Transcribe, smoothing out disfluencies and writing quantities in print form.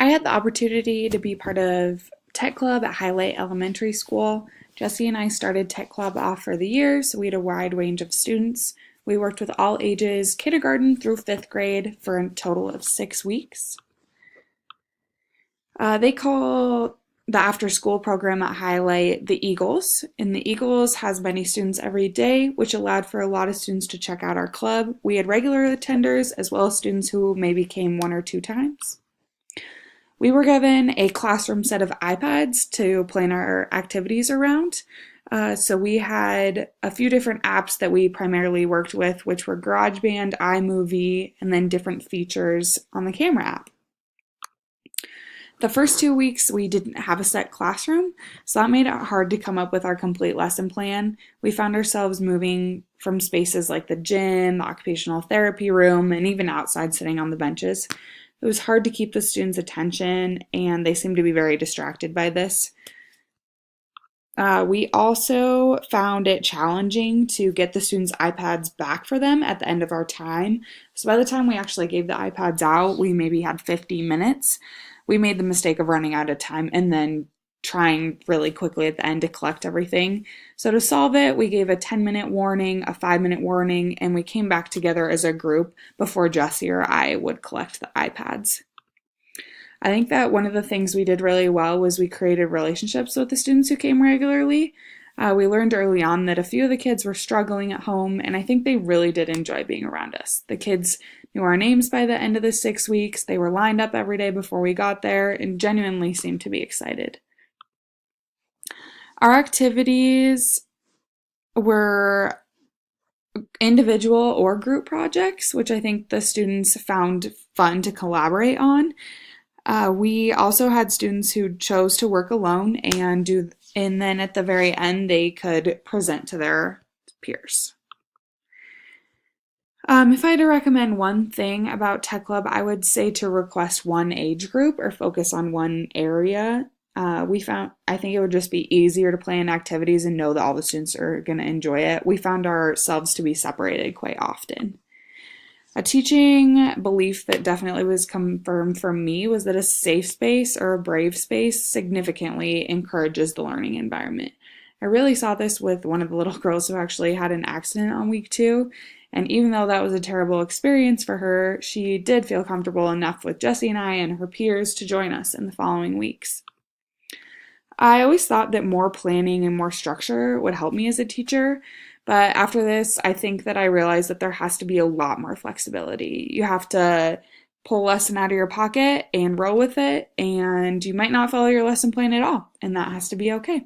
I had the opportunity to be part of Tech Club at Highlight Elementary School. Jesse and I started Tech Club off for the year, so we had a wide range of students. We worked with all ages, kindergarten through fifth grade, for a total of 6 weeks. They call the after school program at Highlight the Eagles, and the Eagles has many students every day, which allowed for a lot of students to check out our club. We had regular attenders as well as students who maybe came 1 or 2 times. We were given a classroom set of iPads to plan our activities around. So we had a few different apps that we primarily worked with, which were GarageBand, iMovie, and then different features on the camera app. The first 2 weeks we didn't have a set classroom, so that made it hard to come up with our complete lesson plan. We found ourselves moving from spaces like the gym, the occupational therapy room, and even outside sitting on the benches. It was hard to keep the students' attention, and they seemed to be very distracted by this. We also found it challenging to get the students' iPads back for them at the end of our time. So by the time we actually gave the iPads out, we maybe had 50 minutes. We made the mistake of running out of time and then trying really quickly at the end to collect everything. So to solve it, we gave a 10-minute warning, a 5-minute warning, and we came back together as a group before Jesse or I would collect the iPads. I think that one of the things we did really well was we created relationships with the students who came regularly. We learned early on that a few of the kids were struggling at home, and I think they really did enjoy being around us. The kids knew our names by the end of the 6 weeks. They were lined up every day before we got there and genuinely seemed to be excited. Our activities were individual or group projects, which I think the students found fun to collaborate on. We also had students who chose to work alone and then at the very end they could present to their peers. If I had to recommend one thing about Tech Club, I would say to request one age group or focus on one area. I think it would just be easier to plan activities and know that all the students are going to enjoy it. We found ourselves to be separated quite often. A teaching belief that definitely was confirmed for me was that a safe space or a brave space significantly encourages the learning environment. I really saw this with one of the little girls who actually had an accident on week 2, and even though that was a terrible experience for her, she did feel comfortable enough with Jessie and I and her peers to join us in the following weeks. I always thought that more planning and more structure would help me as a teacher, but after this, I think that I realized that there has to be a lot more flexibility. You have to pull a lesson out of your pocket and roll with it, and you might not follow your lesson plan at all, and that has to be okay.